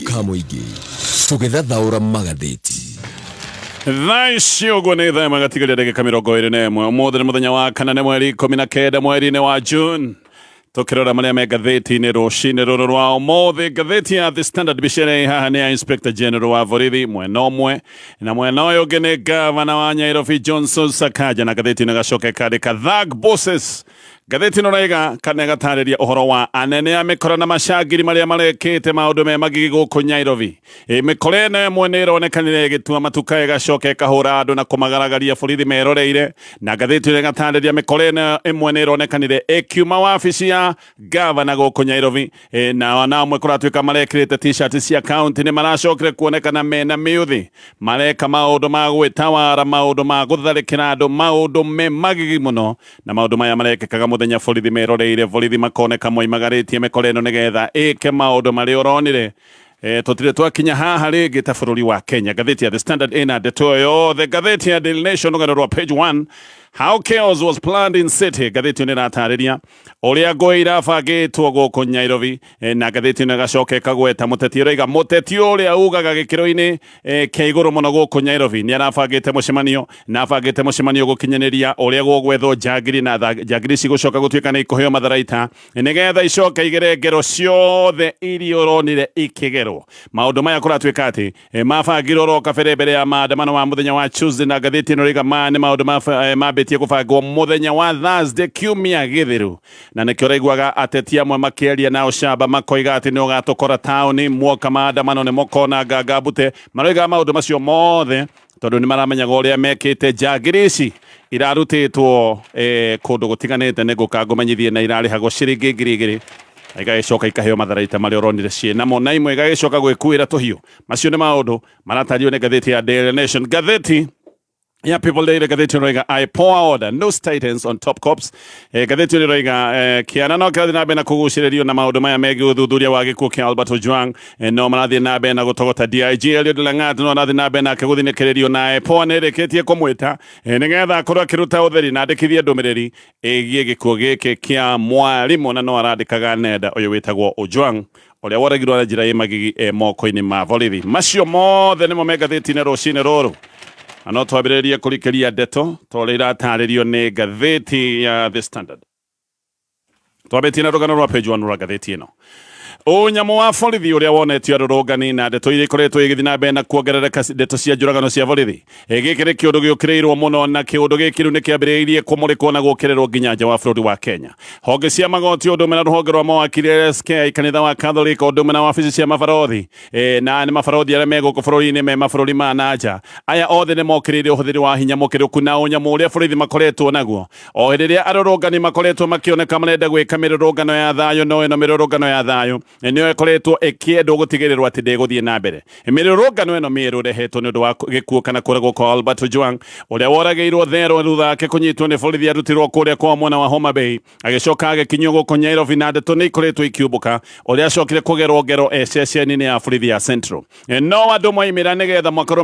Kamuigi tugithathaura magatheti Thacio gune tha magatigaria ndagika 21 umuthi ni muthenya wa kana ni mweri 19 mweri-ini wa June tukirora maria me ngatheti-ini rucini ruru rwa umuthi ngatheti ya The Standard bicere haha ni ya Inspector General wa borithi mwena umwe na mwena uyu ungi ni gavana wa Nairobi Johnson Sakaja na ngatheti-ini gacoke kandika Thug Bosses ngatheti-ini uraiga kana gatariria uhoro wa anene a mikora na macangiri maria marekite maundu me magigi guku Nairobi mikora ino imwe ni ironekanire igitua matuka igacoka ikahura andu na kumagaragaria borithi meroreire na ngatheti-ini gatariria mikora ino imwe ni ironekanire ikiuma wabici ya gavana guku Nairobi na wanamwe kuratuika marekirite t-shirt cia county ni maracokire kuonekana mena miuthi mareka maundu ma gwitawara maundu ma gutharikira andu maundu me magigi muno na maundu maya marekekaga muthenya borithi meroreire borithi makoneka moimagaritie mikora ino nigetha ike maundu mari uronire tutire twakinya haha ringi ta bururi wa Kenya. Ngatheti ya The Standard ina ndeto yothe. Ngatheti ya Daily Nation ugarorwa page 1 how chaos was planned in city. Ngatheti ni ratariria uria ngui irabangitwo guku Nairobi na ngatheti ni gacoke kagweta muteti ureiga muteti uria ugaga gikiro-ini kia iguru muno guku Nairobi ni arabangite mucemanio na abangite mucemanio gukinyaniria uria gugwethwo njagiri na njagiri cigucoka gutuika ni ikuheo matharaita nigetha icoke igere ngero ciothe iria uronire ikigerwo maundu maya kuratuika ati mabangirwo ro kabere mbere ya maandamano ma muthenya wa Tuesday na ngatheti no riga ma ni maundu mabetie kubangwo muthenya wa Thursday kiumia githiru na nikio raiguaga ateti amwe makieria na ucamba makoiga ati ni ugatukora tauni mwoka maandamano ni mokona ngangambute maroiga maundu macio mothe tondu ni maramenyaga uria mekite njagiri ici irarutitwo kundu gutiganite ni gukangumenyithie na irarihagwo ciringi 2,000 igacoka ikaheo matharaita maria uronire cienamo na imwe igacoka gwikuira tuhiu macio ni maundu maratario ni ngatheti ya Daily Nation. Ngatheti yeah, people later gatheti roiga I pour order no statements on top cops gatheti roiga kiana no kathi na bena kuguciririo na maundu maya megi uthuthuria wa gikuo kia Albert Ojwang no marathi na bena gutogota DIG Eliud Langat no marathi na bena kiguthinikirio na pour nereketie kumwita nigetha akorwo akiruta utheri na andikithie ndumiriri igie gikuo giki kia mwarimu na no arandikaga nenda uyu witagwo Ojwang uria woragirwo na njira imagigi moko-ini ma borithi macio mothe nimo megatheti-ini rucini ruru ano twambiririe kurikeria ndeto tore irataririo ni ngatheti ya The Standard twambitie na rugano rwa page 1 rwa ngatheti ino unyamu wa borithi uria wonetio arurungani na ndeto iria ikoretwo igithii na mbere na kuongerereka ndeto cia njuragano cia borithi giki ni kiundu giukiriirwo muno na kiundu giki ni kiambiriirie kumurikwo na gukirerwo nginya nja wa bururi wa Kenya. Honge cia magoti undu mena ruhonge rwa mawakiri SK kanitha wa Catholic undu mena wabici cia mabarothi na ni mabarothi aria meguku bururi-ini me mabururi ma nanja aya othe ni mokiriire uhuthiri wa hinya mukiriku na unyamu uria borithi makoretwo naguo o riria arurungani makoretwo makioneka marenda gwika mirurungano ya thayu no ino mirurungano ya thayu niyo ikoretwo ikiendwo gutigirirwo ati ndiguthie na mbere mirurungano ino miru rehetwo ni undu wa gikuo kana kuragwo kwa Albert Ojwang uria worageirwo thero thutha ake kunyitwo ni borithi arutirwo kuria kwa mwena wa Homa Bay agicoka agikinywo guku Nairobi na ndeto ni ikoretwo ikiumbuka uria acokire kugerwo ngero ceceni-ini ya borithi ya Central no andu moimira nigetha makorwo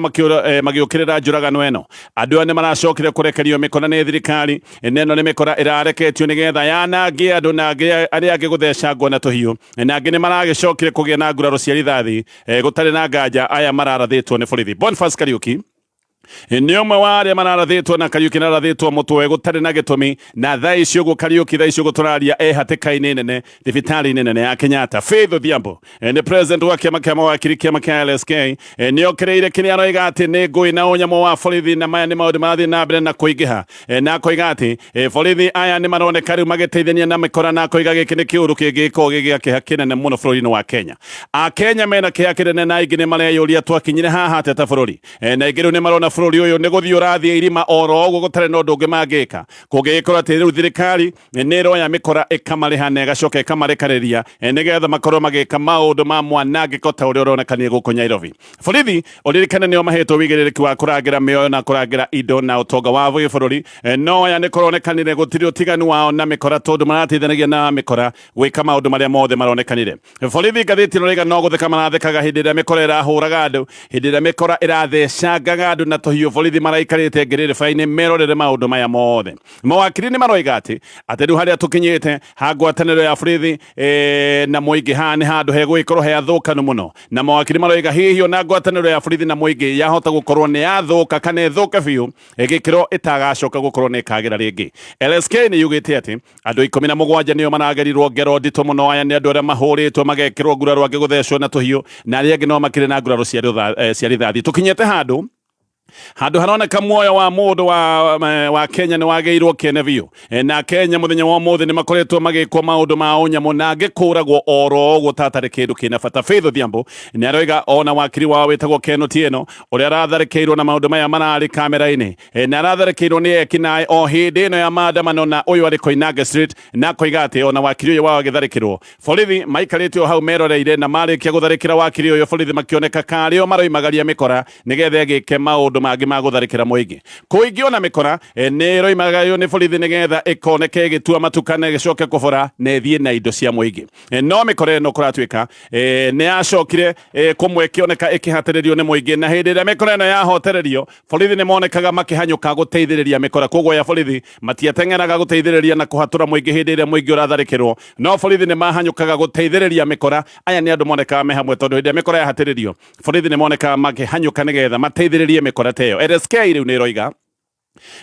magiukirira njuragano ino andu ni maracokire kurekerio mikora ni thirikari neno ni mikora irareketio nigetha yanangie andu na aria angi guthecangwo na tuhiu na angi ni maragicokire kugia na nguraro cia rithathi gutari na nganja aya mararathitwo ni borithi. Boniface Kariuki ni umwe wa aria mararathitwo na Kariuki narathitwo mutwe gutari na gitumi na thaa icio gu Kariuki thaa icio guturaria hatikaini nene thibitari-ini nene ya Kenyatta. Faith Odhiambo ni president wa kiama kia mawakiri kiama kia LSK ni okireire kini aroiga ati ni ngui na unyamu wa borithi na maya ni maundu marathi na mbere na kuingiha na koiga ati borithi aya ni maroneka riu magiteithania na mikora na koiga giki ni kiuru kingiko gigia kiha kinene muno bururi-ini wa Kenya. Kenya mena kiha kinene na ingi ni mareyuria twakinyire haha ateta bururi na ingi riu ni marona bururi uyu ni guthii urathie irima oro uguo gutari no ndungi mangika kungikora ati riu thirikari ni roya mikora ikamariha na igacoka ikamarekereria nigetha makorwo magika maundu ma mwanangiko ta uria uronekanie guku Nairobi. Borithi uririkane nio mahetwo wigiririku wa kurangira mioyo na kurangira indo na utonga wa bururi no aya ni kuronekanire gutiri utiganu wao na mikora tondu marateithanagia na mikora gwika maundu maria mothe maronekanire. Borithi ngatheti no riga no gutheka marathekaga hindi iria mikora irahuraga andu hindi iria mikora irathecangaga andu na tohiyo borithi maraikarite ngiririba-ini merorere maundu maya mothe. Mawakiri ni maroiga ati riu haria tukinyite ha ngwataniro ya borithi na muingi ha ni handu hegwikorwo he athukanu muno, na mawakiri maroiga hihi ona ngwataniro ya borithi na muingi yahota gukorwo ni yathuka kana ithuke biu igikiro itagacoka gukorwo ni ikagira ringi. LSK ni yugite ati andu 17 nio maragerirwo ngero ndito muno. Aya ni andu aria mahuritwo magekirwo nguraro angi guthecwo na tuhiu, na aria angi no makire na nguraro cia rithathi. Tukinyete handu haroneka muoyo wa mundu wa Kenya ni wageirwo kene biu, na Kenya muthenya wa mothe ni makoretwo magikwo maundu ma unyamu na ngikuragwo oro gutatari kindu kina bata. Faith Odhiambo ni aroiga ona wakiri wa wetagwo Ken Otieno uria aratharikirwo na maundu maya marari kamera-ini, na aratharikirwo ni ekinae o hindi ino ya maandamano na uyu ari Koinange Street, na koiga ati ona wakiri uyu wao agitharikirwo borithi maikarite hau meroreire, na marikia gutharikira wakiri uyu borithi makioneka kario maroimagaria mikora nigetha gike maundu mangi magutharikira muingi. Kuingi ona mikora ni roimagario ni borithi nigetha ikoneke gitua matukane gicoke kubora na ithie na indo cia muingi. No mikora ino kuratwika ni acokire kumwe kioneka ikihatiririo ni muingi, na hindi ria mikora ino yahotererio borithi ni monekaga makihanyuka guteithiriria mikora. Koguo ya borithi matiatengeraga guteithiriria na kuhatura muingi hindi ria muingi uratharikirwo, no borithi ni mahanyukaga guteithiriria mikora. Aya ni andu monekaga me hamwe tondu hindi ria mikora yahatiririo borithi ni monekaga makihanyuka nigetha mateithiririe mikora teyo. LSK riu ni roiga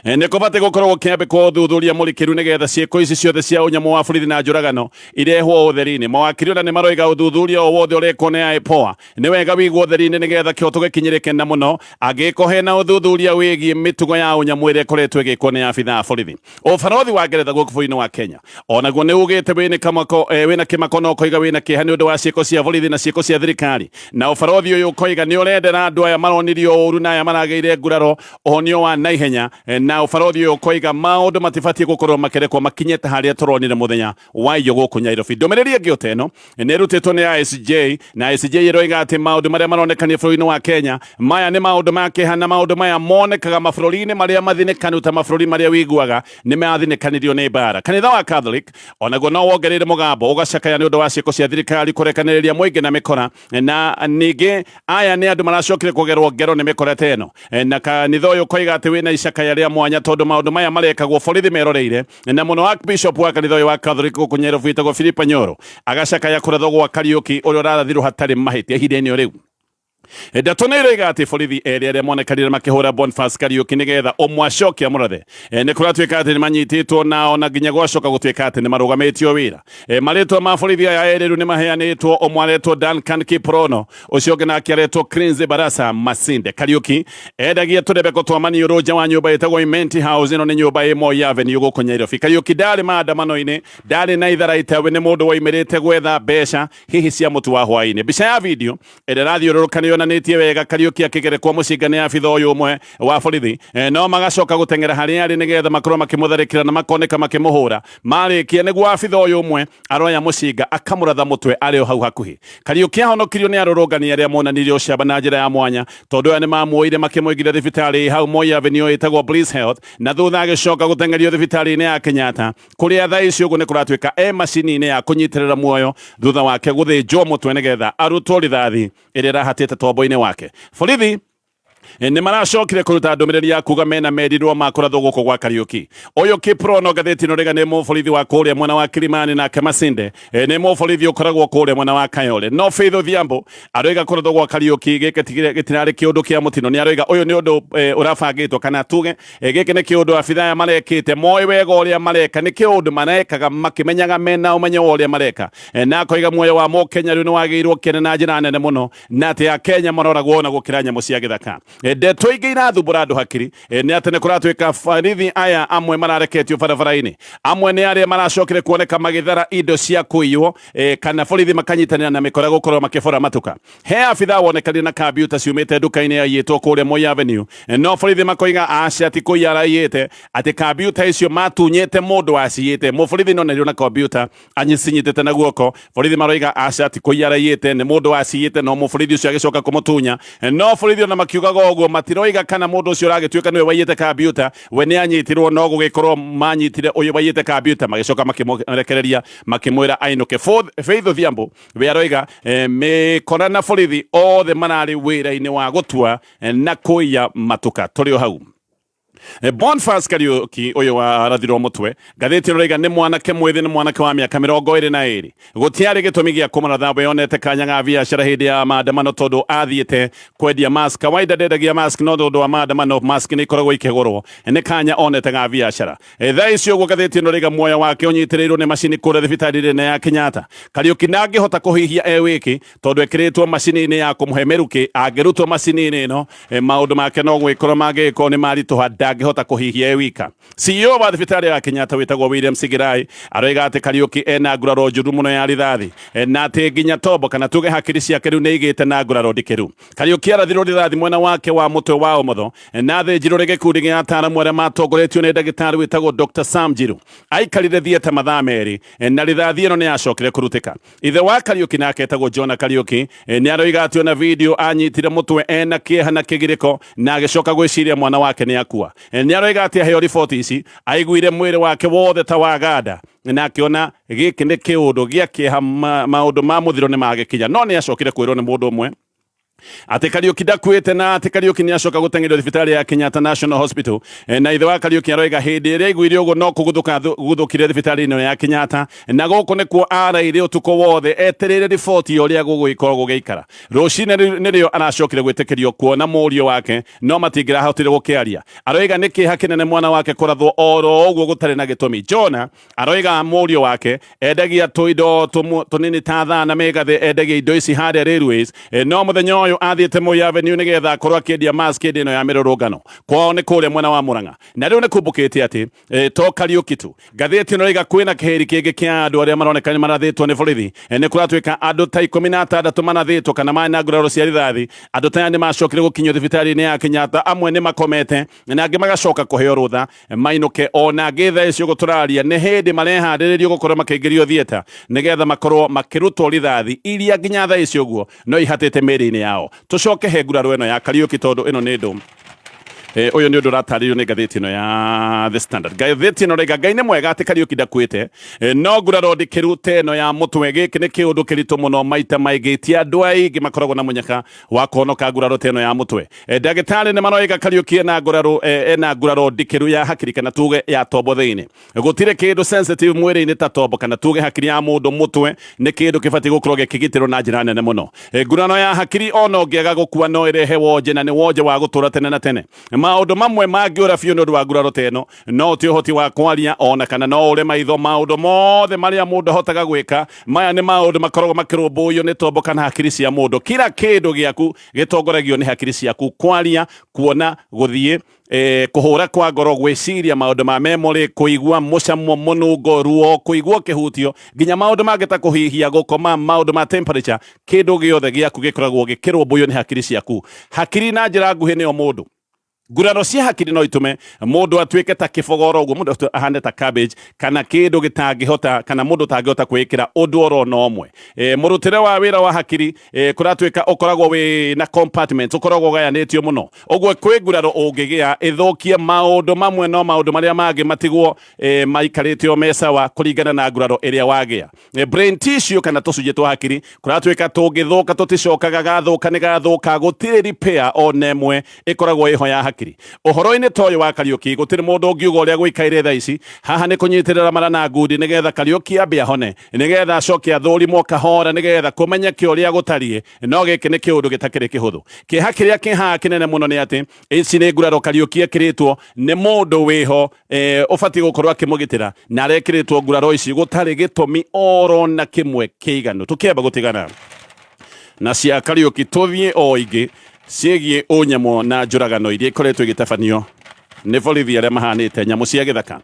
ni kubate gukorwo kiambikwo thuthuria murikiru nigetha ciiko ici ciothe cia unyamu wa borithi na njuragano irehwo utheri-ini. Mawakiri ona ni maroiga uthuthuria o wothe urekwo ni IPOA ni wega wigwo utheri-ini nigetha kioto gikinyirike na muno, angiko hena uthuthuria wigie mitugo ya unyamu ire koretwo igikwo ni abitha borithi. Ubarothi wa Ngeretha guku bũrũri-inĩ wa Kenya onaguo ni ugite wina kimako no koiga wina kieha ni undu wa ciiko cia borithi na ciiko cia thirikari, na ubarothi uyu koiga ni urendera andu aya maronirio uru na aya marageire nguraro ohonio wa naihenya, na ubarothi uyu koiga maundu matibatie gukorwo makerekwo makinyete haria turonire muthenya wa iyo guku Nairobi. Ndomereri ingi uteno ni rutitwo ni ICJ, na ICJ iroiga ati maundu maria maronekania bũrũri-inĩ wa Kenya maya ni maundu makeha, na maundu maya monekaga mabũrũri-inĩ maria mathinekanu ta mabũrũri maria wiguaga ni mathinekanirio ni bara. Kanitha wa Catholic onaguo no wongereire mugambo ugacakaya ni undu wa ciiko cia thirikari kurekaniriria muingi na mikora, na ningi aya ni andu maracokire kugerwo ngero ni mikora teno, na kanitha uyu koiga ati wina icakaya ria mwanya tondu maundu maya marekagwo borithi meroreire, na muno Archbishop wa kanitha uyu wa Catholic guku Nairobi witagwo Philip Nyoro agacakaya kurathwo gwa Kariuki uria urathirwo hatari mahitia ihinda-ini riu. Ndatona iroiga ati borithi eri aria monekanire makihura Boniface Kariuki nigetha umwacokia murathe ni kuratwika ati ni manyititwo na ona nginya gwacoka gutwika ati ni marugamitio wira. Maritwa ma borithi aya eri riu ni maheanitwo, umwaretwo Duncan Kiprono, ucio ungi nake aretwo Crinze Barasa Masinde. Kariuki endagia turebeko twa maniuru nja wa nyumba itagwo Imenti House, ino ni nyumba imo ya Avenue guku Nairobi. Kariuki ndari maandamano-ini, ndari na itharaita, we ni mundu waimirite gwetha mbeca hihi cia mutu wa hwaini. Mbica ya video iri rathiururukanio yonanitie wega Kariuki akigerekwo mucinga ni abitha uyu umwe wa borithi, no magacoka gutengera haria ari nigetha makorwo makimutharikira na makoneka makimuhura. Marikia niguo abitha uyu umwe aroya mucinga akamuratha mutwe ari o hau hakuhi. Kariuki ahonokirio ni arurungani aria monanirie ucamba na njira ya mwanya tondu aya ni mamuoire makimuigira thibitari hau Moi Avenue itagwo Bliss Health, na thutha agicoka gutengerio thibitari-ini ya Kenyatta kuria thaa ici uguo ni kuratwika macini-ini ya kunyitirira muoyo thutha wake guthinjwo mutwe nigetha arutwo rithathi iria rahatite tombo-ini wake. Borithi ni maracokire kuruta ndumiriri ya kuga mena merirwo makurathwo guku gwa Kariuki. Uyu Kiprono gatheti no rega ni muborithi wa kuria mwena wa Kilimani na Masinde, ni muborithi ukoragwo kuria mwena wa Kayole. No Faith Odhiambo aroiga kurathwo gwa Kariuki gitinari kiundu kia mutino, ni aroiga uyu ni undu urabangitwo kana tuge giki ni kiundu abitha marekite moi wega uria mareka, ni kiundu marekaga makimenyaga mena umenyo uria mareka, na koiga muoyo wa Mukenya riu ni wageirwo kene na njira nene muno, na ati a Kenya maroragwo na gukira nyamu cia githaka. Ndeto ingi irathubura andu hakiri ni ati ni kuratwika borithi aya amwe marareketio barabara-ini, amwe ni aria maracokire kuoneka magithara indo cia kuiywo, kana borithi makanyitanira na mikora gukorwo makibora matuka. He abitha wonekani na kambiuta ciumite nduka-ini yaiyitwo kuria Moi Avenue, no borithi makoiga acia ti kuiya araiyite, ati kambiuta icio matunyite mundu aciyite. Muborithi no nerio na kambiuta anyicinyitite na guoko, borithi maroiga acia ti kuiya araiyite, ni mundu aciyite, no muborithi ucio agicoka kumutunya. No borithi ona makiugaga oguo matiroiga kana mundu ucio uragituika niwe waiyite computer we ni anyitirwo no gugikorwo manyitire uyu waiyite computer magicoka makimurekereria makimwira ainuke. Faith Odhiambo we aroiga mikora na borithi othe marari wira-ini wa gutua na kuiya matuka turi o hau. Boniface Kariuki uyu warathirwo mutwe ngathiti roiga ni mwanake mwithi ni mwanake wa miaka 22 gutiari gitumi gia kumuratha we onete kanya ga biashara hindi ya maandamano tondu athiite kwendia mask kawaida ndendagia mask no tondu wa maandamano mask ni ikoragwo ikigurwo ni kanya onete ga biashara thaa icio guo ngathiti roiga muoyo wake unyitirirwo ni macini kuria thibitari-ini ya Kenyatta. Kariuki nangihota kuhihia wiki tondu ekiritwo macini-ini ya kumuhe meruki angirutwo macini-ini ino maundu make no gwikorwo magiko ni marituha ngihota kuhihia wika. CEO wa thibitari ya Kenyatta witagwo William Sigirai aroiga ati Kariuki ena nguraro njuru muno ya rithathi na ati nginya tombo kana tuge hakiri ciake riu niigite na nguraro ndikiru. Kariuki arathirwo rithathi mwena wake wa mutwe wa umotho na thinjirwo ri gikundi gia ataramu aria matongoretio ni ndagitari witagwo Dr. Sam Jiru aikarire thieta mathaa meri na rithathi ino ni yacokire kurutika. Ithe wa Kariuki nake etagwo John Kariuki ni aroiga ati ona video anyitire mutwe ena kieha na kigiriko na agicoka gwiciria mwana wake ni akua. Ni aroiga ati aheo riboti ici aiguire mwiri wake wothe ta waganda na akiona giki ni kiundu gia kieha maundu ma muthiro ni magikinya no ni acokire kwirwo ni mundu umwe ati Kariuki ndakuite na ati Kariuki ni acoka gutengerio thibitari ya Kenyatta National Hospital na ithe wa Kariuki aroiga hindi iria aiguire uguo no guthukire thibitari-ini ya Kenyatta na guku nikuo araire utuko wothe eterere riboti uria gugwikorwo gugiikara. Rucine nirio aracokire gwitikirio kuona murio wake no matingirahotire gukiaria. Aroiga ni kiha kinene mwana wake kurathwo oro uguo gutari na gitumi. Jona aroiga murio wake endagia tuindo tunini ta thana megathe endagia indo ici haria railways no muthenya uyu athiite Moi Avenue nigetha akorwo akiendia mask ino ya mirurungano kwao ni kuria mwena wa Murang'a na riu ni kumbukite ati to Kariuki tu ngathiti ino riga kwina kiheri kingi kia andu aria maronekana marathitwo ni borithi ni kuratuika andu ta 16 manathitwo kana maina nguraro cia rithathi andu ta ni macokire gukinywo thibitari-ini ya Kenyatta amwe ni makomete na angi magacoka kuheo rutha mainuke ona ngitha icio guturaria ni hindi marehandiririo gukorwo makeingirio thieta nigetha makorwo makirutwo rithathi iria nginya tha icio guo no ihatite meri-ini yao. Tucoke he nguraro ino ya Kariuki tondu ino ni ndu uyu ni undu rataririo ni ngathiti ino ya The Standard. Ngathiti ino rega Ngai ni mwega ati Kariuki ndakuite no nguraro ndikirute ino ya mutwe giki ni kiundu kiritu muno maita maigitia andu aingi makoragwo na munyaka wa kuhonoka nguraro teno ya mutwe. Ndagitari ni maroiga Kariuki ena nguraro ndikiru ya hakiri kana tuge ya tombo thiini gutire kindu sensitive mwiri-ini ta tombo kana tuge hakiri ya mundu mutwe ni kindu kibati gukorwo gikigitirwo na njira nene muno. Nguraro ya hakiri ono ngiaga gukua no irehe wonje na ni wonje wa gutura tene na tene. Maundu mamwe mangiura biu nundu wa nguraro teno no ti uhoti wa kwaria ona kana no ure maitho maundu mothe maria mundu hotaga gwika maya ni maundu makoragwo makirumbuyo ni tombo kana hakiri cia mundu. Kila kindu giaku gitongoragio ni hakiri ciaku kwaria kuona guthie kuhura kwa ngoro gwiciria maundu ma memory kuigua mucamo munungo ruo kuigua kihutio nginya maundu mangita kuhihia gukoma maundu ma temperature kindu giothe giaku gikoragwo gikirumbuyo ni hakiri ciaku. Hakiri na njira nguhi ni o mundu. Nguraro cia hakiri no itume mundu atuike ta kibogoro uguo mundu ahane ta cabbage kana kindu gitangihota kana mundu tangihota kwikira undu oro no omwe. Murutire wa wira wa hakiri kuratuika ukoragwo we na compartment ukoragwo gayanitio muno uguo kwi nguraro ungigia ithukie maundu mamwe no maundu maria mangi matigwo maikaritio mesa wa kuringana na nguraro iria wagia. Brain tissue kana tucuje twa hakiri kuratuika tungithuka tuticokaga gathuka ni gathuka gutire repair onemwe ikoragwo iho ya hakiri. Uhoro-ini toyo wa Kariuki gutiri mundu ngiuga uria gwikaire tha ici haha ni kunyitirira marana ngudi nigetha Kariuki ambe ahone nigetha acoke athurimo kahora nigetha kumenya ki uria gutarie no giki ni kiundu gitakiri kihuthu. Kiha kiria kiha kinene muno ni ati ici ni nguraro Kariuki akiritwo ni mundu wiho ubati gukorwo akimugitira na arekiritwo nguraro ici gutari gitumi oro na kimwe kiiganu tukiamba gutigana na cia Kariuki tuthie o ingi ciĩgiĩ ũnyamo na njũragano iria ikoretwo igĩtabanio nĩ borithi arĩa mahanĩte nyamũ cia gĩthaka.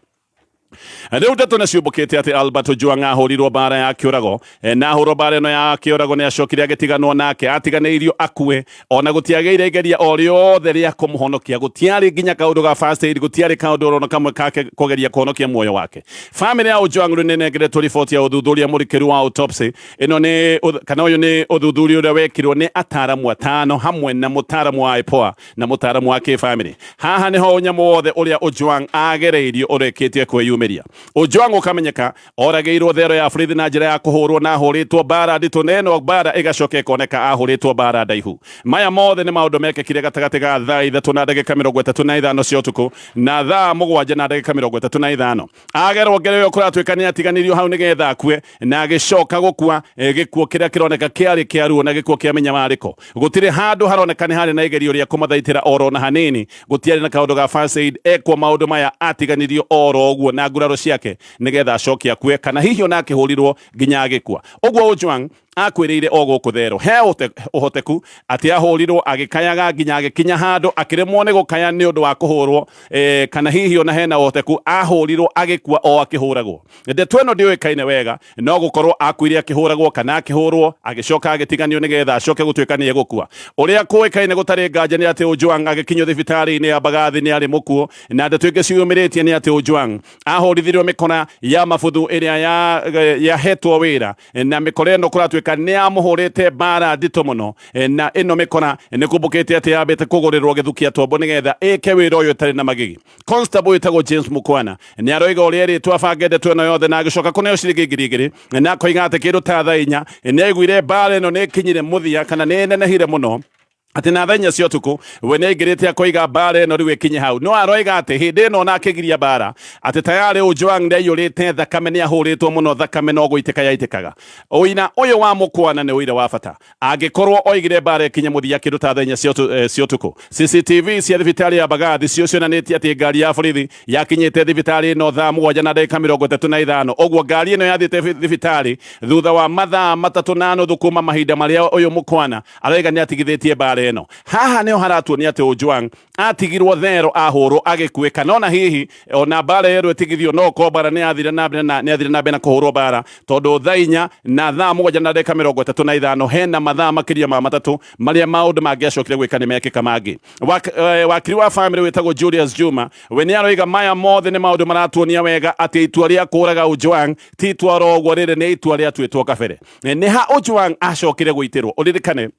Riu ndeto nĩ ciumbũkĩte atĩ Albert Ojwang ahũrirwo bara ya kĩũrago na ahũrwo bara ĩno ya kĩũrago nĩ acokire agĩtiganwo nake atiganĩirio akue ona gũtiagĩire igeria o rĩothe rĩa kũmũhonokia gũtiarĩ nginya kaũndũ ga first aid gũtiarĩ kaũndũ ona kamwe kake kũgeria kũhonokia muoyo wake. Family ya Ojwang rĩu nĩ nengeretwo riboti ya ũthuthuria mũrikĩru wa autopsy ĩno nĩ kana ũyũ nĩ ũthuthuria ũrĩa wekirwo nĩ ataaramu atano hamwe na mũtaaramu wa IPOA na mũtaaramu wa kĩbamĩrĩ. Haha nĩho ũnyamũ wothe ũrĩa Ojwang agereirio ũrĩkĩtie kwĩyumĩria. Ojwang ũkamenyeka oragĩirwo thero ya borithi na njĩra ya kũhũrwo na ahũrĩtwo bara nditũ na ĩno bara ĩgacoka ĩkoneka ahũrĩtwo bara ndaihu. Maya mothe nĩ maũndũ mekĩkire gatagatĩ ga thaa 3 na ndagĩka 35 cia ũtukũ na thaa 7 na ndagĩka 35. Agerwo ngereyo kũratuĩka nĩ atiganirio hau nĩgetha akue na agĩcoka gũkua gĩkuũ kĩrĩa kĩroneka kĩarĩ kĩa ruo na gĩkuũ kĩa mĩnyamarĩko. Gũtirĩ handũ haroneka nĩ harĩ na igerio rĩa kũmathaitĩra oro na hanini. Gũtiarĩ na kaũndũ ga first aid ekwo maũndũ maya atiganirio oro ũguo na nguraro ciake nĩgetha acokie akue kana hihi ona akĩhũrirwo nginya agĩkua. Ũguo Ojwang akwĩrĩire o gũkũ thero he ũhoteku atĩ ahũrirwo agĩkayaga nginya agĩkinya handũ akĩremwo nĩ gũkaya nĩ ũndũ wa kũhũrwo kana hihi ona hena ũhoteku ahũrirwo agĩkua o akĩhũragwo. Ndeto ĩno ndĩũĩkaine wega no gũkorwo akuire akĩhũragwo kana akĩhũrwo agĩcoka agĩtiganio nĩgetha acoke gũtuĩka nĩ egũkua. Ũrĩa kũĩkaine gũtarĩ nganja nĩ atĩ Ojwang agĩkinyio thibitarĩ-inĩ ya Bagathi nĩ arĩ mũkuo na ndeto ingĩ ciumĩrĩtie nĩ atĩ Ojwang ahũrithirio mĩkora ya mabuthu ĩrĩa yahetwo wĩra na mĩkora ĩno kũratuĩka nĩ amũhũrĩte bara nditũ mũno na ĩno mĩkora nĩ kumbũkĩte atĩ yambĩte kũgũrĩrwo gĩthukia tombo nĩgetha ĩke wĩra ũyũ ũtarĩ na magigi. Constable wĩtagwo James Mukwana nĩ aroiga ũrĩa rĩtwa bange ndeto ĩno yothe na agĩcoka kũneo ciringi ngiri igĩrĩ na akoiga atĩ kĩndũ ta thaa 4 nĩ aiguire bara ĩno nĩ ĩkinyire mũthia kana nĩ nenehire mũno atĩ na thaa 4 cia ũtukũ we nĩ aingĩrĩte akoiga bara ĩno rĩu ĩkinye hau. No aroiga atĩ hĩndĩ ĩno ona akĩgiria bara atĩ tayarĩ Ojwang nĩ aiyũrĩte thakame nĩ ahũrĩtwo mũno thakame no gũitĩka yaitĩkaga. Ũina ũyũ wa Mukwana nĩ ũira wa bata angĩkorwo oigire bara ĩkinye mũthia kĩndũ ta thaa 4 cia ũtukũ. CCTV cia thibitarĩ ya Bagathi cio cionanĩtie atĩ ngari ya borithi yakinyĩte thibitarĩ ĩno thaa 7 na ndagĩka 35. Ũguo ngari ĩno yathiĩte thibitarĩ thutha wa mathaa 3 na nuthu kuma mahinda marĩa ũyũ Mukwana aroiga nĩ atigithĩtie bara ĩno. Haha nĩho haratuonia atĩ Ojwang atigirwo thero ahũrwo agĩkuĩka no na hihi ona bara ĩrũ ĩtigithio no ko bara nĩ athire na mbere na kũhũrwo bara tondũ thaa 4 na thaa 7 na ndagĩka 35 hena mathaa makĩria ma matatũ marĩa maũndũ mangĩacokire gwĩka nĩ mekĩka mangĩ. Wakiri wa family wĩtagwo Julius Juma we nĩ aroiga maya mothe nĩ maũndũ maratuonia wega atĩ itua rĩa kũraga Ojwang ti itua roguo rĩrĩ nĩ itua rĩatuĩtwo kabere. Nĩ ha Ojwang acokire gũitĩrwo ũririkane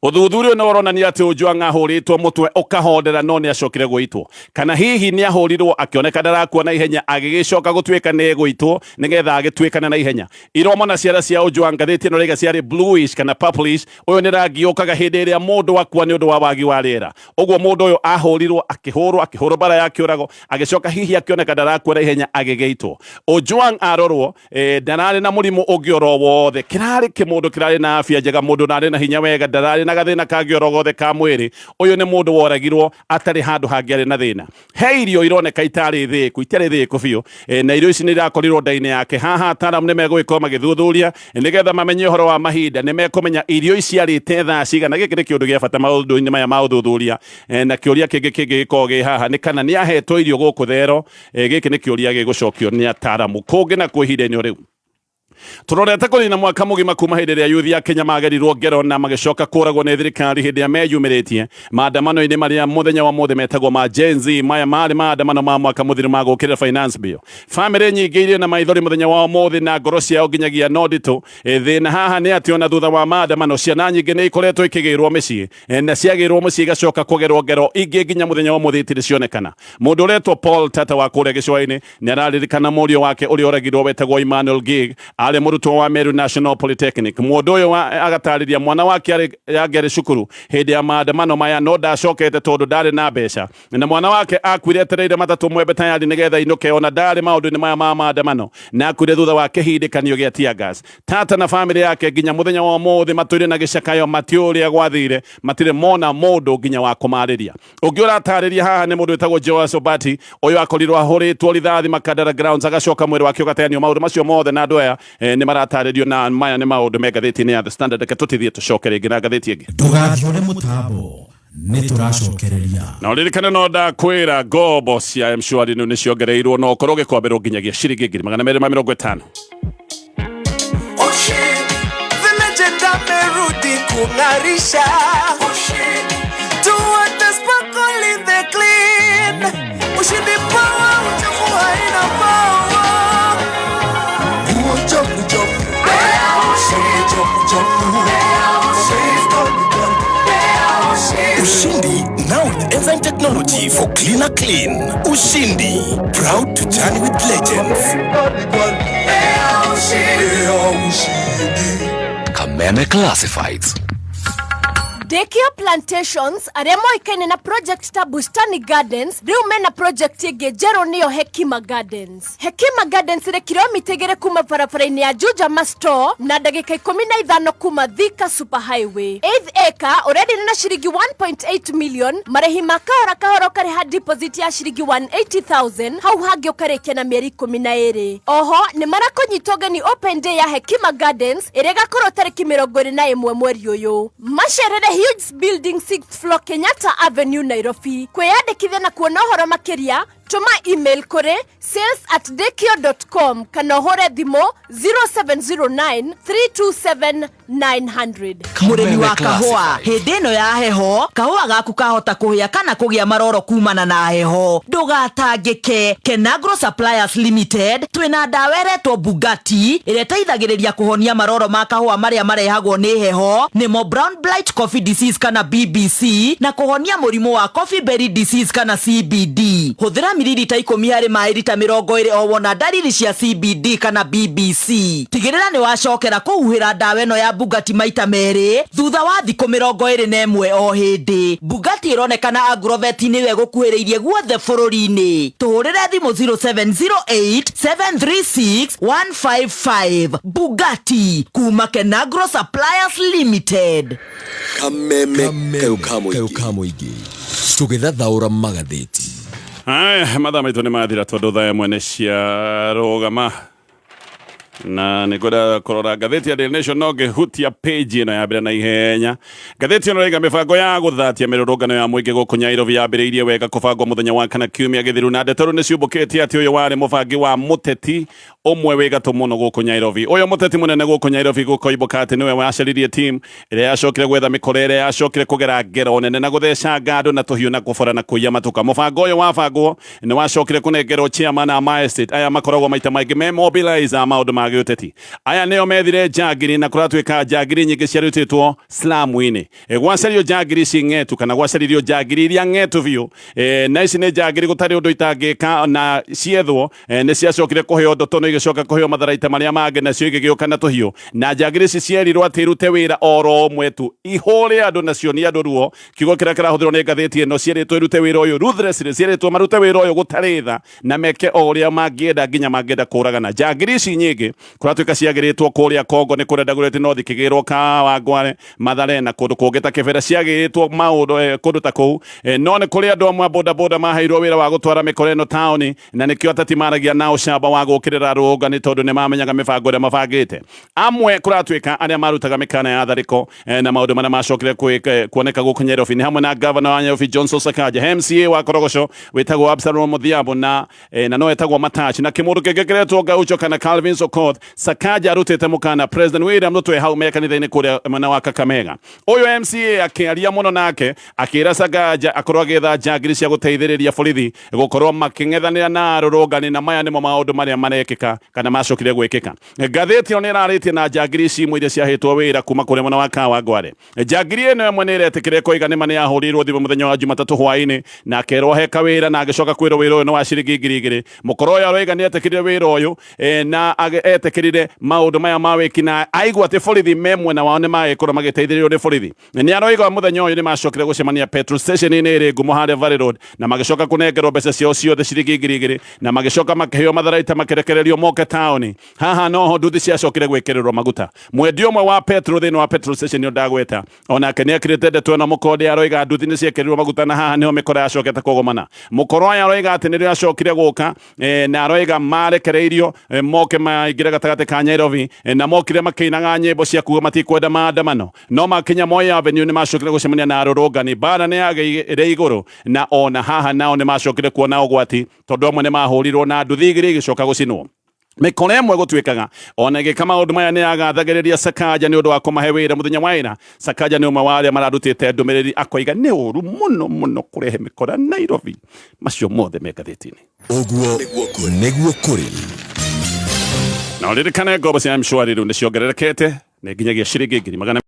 ũthuthuria no ũronania atĩ Ojwang ahũrĩtwo mũtwe ũkahondera no nĩ acokire gũitwo kana hihi nĩ ahũrirwo akĩoneka ndarakua na ihenya agĩgĩcoka gũtuĩka nĩ egũitwo nĩgetha agĩtuĩkana na ihenya. Iromona ciara cia Ojwang ngathĩti ĩno rĩga ciarĩ bluish kana purplish. Ũyũ nĩ rangi ũkaga hĩndĩ ĩrĩa mũndũ akua nĩ ũndũ wa wagi wa rĩera. Ũguo mũndũ ũyũ ahũrirwo akĩhũrwo bara ya kĩũrago agĩcoka hihi akĩoneka ndarakua na ihenya agĩgĩitwo. Ojwang arorwo ndararĩ na mũrimũ ũngĩ oro wothe kĩrarĩ kĩmũndũ kĩrarĩ na afya njega mũndũ narĩ na hinya wega ndararĩ na gathĩna kangĩ oro gothe ka mwĩrĩ. Ũyũ nĩ mũndũ woragirwo atarĩ handũ hangĩarĩ na thĩna. He irio ironeka itarĩ thĩku biũ na irio ici nĩ irakorirwo nda-inĩ yake. Haha ataaramu nĩ megũgĩkorwo magĩthuthuria nĩgetha mamenye ũhoro wa mahinda nĩ mekũmenya irio ici arĩte thaa cigana. Gĩkĩ nĩ kĩũndũ gĩa bata maũndũ-inĩ maya ma ũthuthuria na kĩũria kĩngĩ kĩngĩgĩkorwo gĩ haha nĩ kana nĩ ahetwo irio gũkũ thero. Gĩkĩ nĩ kĩũria gĩgũcokio nĩ ataaramu kũngĩ na kwĩ ihinda-inĩ rĩu. Turorete kũnina mwaka mũgima kuma hĩndĩ ĩrĩa yuthi ya Kenya magerirwo ngero na magĩcoka kũragwo nĩ thirikari hĩndĩ ya meyumĩrĩtie maandamano-inĩ marĩa mũthenya wa mũthĩ metagwo ma Gen Z. Maya marĩ maandamano ma mwaka mũthiru ma gũkĩrĩra finance bill. Famĩlĩ nyingĩ irĩ na maithori mũthenya wa mũthĩ na ngoro ciao nginyagia no nditũ. Thĩna haha nĩ atĩ ona thutha wa maandamano ciana nyingĩ nĩ ikoretwo ikĩgĩrwo mĩciĩ na ciagĩrwo mũciĩ igacoka kũgerwo ngero ingĩ nginya mũthenya wa mũthĩ itirĩ cionekana. Mũndũ ũretwo Paul Tata wa kũrĩa gĩcũa-inĩ nĩ araririkana mũriũ wake ũrĩa ũragirwo wetagwo Emmanuel Gig arĩ mũrutwo wa Meru National Polytechnic. Mũndũ ũyũ agatarĩria mwana wake arĩ cukuru hĩndĩ ya maandamano maya no ndacokete tondũ ndarĩ na mbeca na mwana wake akuire etereire matatũ mwembe tayari nĩgetha inũke ona ndarĩ maũndũ-inĩ maya ma maandamano na akuire thutha wa kĩhindĩkanio gĩa tear gas. Tata na famĩlĩ yake nginya mũthenya wa mũthĩ matũire na gĩcakayo matiũrĩa gwathire matirĩ mona mũndũ nginya wa kũmarĩria. Ũngĩ ũratarĩria haha nĩ mũndũ wĩtagwo Joas Obati ũyũ akorirwo ahũrĩtwo rithathi Makadara grounds agacoka mwĩrĩ wake ũgateanio. Maũndũ macio mothe na andũ aya nĩ maratarĩrio na maya nĩ maũndũ me ngathĩti-inĩ ya The Standard. Reke tũtithie tũcoke rĩngĩ na ngathĩti ĩngĩ. Ndũgathiũre mũtambo nituracokereria na ririkane no ndakwira ngombo cia mshwari no niciongereirwo no korwo gikwambirwo nginyagia ciringi 250. The legend amerudi kungarisha. Tuwate sparkle in the clean. Ushindi power, uchafu haina power. Uchafu chafu. Ushindi now with enzyme technology for cleaner clean. Ushindi, proud to journey with legends. Kameme Classifieds. Dekio Plantations aremo ikaine na project ta Bustani Gardens riu mena project yege jero niyo Hekima Gardens. Hekima Gardens ire kilomita igere kuma barabara-ini ya Juja Store na ndagika 15 kuma Thika Super Highway. 8th acre already na shiringi 1.8 million, marehi makahora kahora kare ha deposit ya shiringi 180,000 hau hage ukarekia na mieri 12. Oho ni marakonyitoga ni open day ya Hekima Gardens irega koro tariki 21 mweri uyu. Masherere huge building 6th floor Kenyatta Avenue Nairobi. Kweyandikithia na kuona uhoro makiria tuma email kore sales@dekio.com kana hore thimo 0709 327 900. Murimi wa kahua hindi ino ya heho kahua gaku kahota kuhia kana kugia maroro kumana na heho ndugatangike. Kenagro Suppliers Limited twina ndawere to Bugatti ire teithagiriria kuhonia maroro ma kahua maria marehagwo ni heho nimo brown blight coffee disease kana BBC na kuhonia murimu wa coffee berry disease kana CBD. Huthira mililita 10 hari mairita 20 o wona dalili cia CBD kana BBC. Tigirira ni wacokera kuhuhira ndawa ino ya Bugatti maita meri thutha wa thikũ 21 o hindi. Bugatti ironekana Agrovet niwe gukuhiriirie guothe bururi-ini. Tuhurire thimu 0708 736 155. Bugatti kuma Kenagro Suppliers Limited. Kameme kamuigi tugithathaura magatheti. Aya mathaa maitũ nĩ mathira tondũ thaa ĩmwe nĩ ciarũgama na nĩngwenda kũrora ngathĩti ya Daily Nation no ngĩhutia page ĩno ya mbere na ihenya. Ngathĩti ĩno raiga mĩbango ya gũthatia mĩrũrũngano ya mũingĩ gũkũ Nairobi yambĩrĩirie wega kũbangwo mũthenya wa kana kiumia gĩthiru na ndeto rĩu nĩciumbũkĩtie atĩ ũyũ warĩ mũbangi wa mũteti ũmwe wĩ gatũ mũno gũkũ Nairobi. Ũyũ mũteti mũnene gũkũ Nairobi gũkoimbũka atĩ nĩwe wacaririe team ĩrĩa yacokire gwetha mĩkora ĩrĩa yacokire kũgera ngero nene na gũthecanga andũ na tũhiũ na kũbora na kũiya matuka. Mũbango ũyũ wabangwo nĩ wacokire kũnengerwo chairman a my estate aya makoragwo maita maingĩ me mobilize maũndũ ma gĩũteti. Aya nĩo methire njagiri na kũratuĩka njagiri nyingĩ ciarutĩtwo slamu-inĩ. Gwacario njagiri ci ng'etu kana gwacaririo njagiri iria ng'etu biũ. Na ici nĩ njagiri gũtarĩ ũndũ itangĩka na ciethwo nĩ ciacokire kũheo ndoto no igĩcoka kũheo matharaita marĩa mangĩ nacio igĩgĩũka na tũhiũ. Na njagiri ici cierirwo atĩ irute wĩra oro ũmwe tu ihũre andũ nacio nĩ andũ ruo. Kiugo kĩrĩa kĩrahũthĩrwo nĩ ngathĩti ĩno cierĩtwo irute wĩra ũyũ ruthlessly, cierĩtwo marute wĩra ũyũ gũtarĩ tha na meke o ũrĩa mangĩenda nginya mangĩenda kũragana. Njagiri ici nyingĩ kũratuĩka ciagĩrĩtwo kũrĩa Kongo nĩ kũrenda gũrĩte no thikĩgĩrwo Kawangware Mathare na kũndũ kũngĩ ta Kĩbera ciagĩrĩtwo maũndũ kũndũ ta kũu. No nĩ kũrĩ andũ amwe boda boda maheirwo wĩra wa gũtwara mĩkora ĩno taũni na nĩkĩo ateti maragia na ũcamba wa gũkĩrĩra rũrũngano tondũ nĩ mamenyaga mĩbango ĩrĩa mabangĩte. Amwe kũratuĩka arĩa marutaga mĩkana ya tharĩko na maũndũ marĩa macokire kuoneka gũkũ Nairobi nĩ hamwe na governor wa Nairobi Johnson Sakaja, MCA wa Korogoco wĩtagwo Absalom Odhiambo na no etagwo Matachi na kĩmũndũ kĩngĩ kĩretwo Gaucho kana Calvin Sokoth. Sakaja arutĩte mũkana President William Ruto hau me kanitha-inĩ kũrĩa mwena wa Kakamega. Ũyũ MCA akĩaria mũno nake akĩra Sakaja akorwo agĩetha njagiri cia gũteithĩrĩria borithi gũkorwo makĩng'ethanĩra na arũrũngani na maya nĩmo maũndũ marĩa marekĩka kana macokire gwĩkĩka. Ngathĩti ĩno nĩ ĩrarĩtie na njagiri ici imwe iria ciahetwo wĩra kuma kũrĩa mwena wa Kawangware. Njagiri ĩno ĩmwe nĩ ĩretĩkĩra kũiga nĩma nĩ yahũrĩirwo thimũ mũthenya wa Jumatatũ hwaĩ-inĩ na akerwo heka wĩra na agĩcoka kwĩrwo wĩra ũyũ nĩ wa ciringi 2,000. Mũkora ũyũ aroiga nĩ etĩkĩrire wĩra ũyũ na etĩkĩrire maũndũ maya ma wĩki na aigua atĩ borithi me mwena wao nĩ magĩkorwo magĩteithĩrĩrio nĩ borithi. Nĩ aroiga mũthenya ũyũ nĩ macokire gũcemania petrol station-inĩ ĩrĩ ngumo harĩa Valley Road na magĩcoka kũnengerwo mbeca ciao ciothe ciringi 2,000 na magĩcoka makĩheo matharaita makĩrekererio moke taoni haha noho nduthi ciacokire gwikirirwo maguta mwendia umwe wa petro thini wa petrol station ndagweta onake ni akirite ndeto no mukonde aroiga nduthi ni ciekirirwo maguta na haha niho mikora yacokete kugomana mukoro aya aroiga ati nirio yacokire guka na aroiga marekereirio moke maingire gatagate ka Nairobi na mokire makinaga nyimbo cia kuga matikwenda maandamano no makinya Moi Avenue ni macokire gucemania na arurungani bara ni yageire iguru na ona haha nao ni macokire kuona ugwati tondu amwe ni mahurirwo na nduthi igiri igicoka gucinwo mikore imwe gutwikaga ona gikama maundu maya ni agathagiriria Sakaja ni undu wa kumahe wira muthenya waina Sakaja ni umwe wa aria mararutite ndumiriri akoiga ni uru muno kurehe mikora Nairobi macio mothe megatheti-ini Oguo niguo kuri na ririkane ngobo cia mshwari riu ni ciongererekete ni nginyagia ciringi 100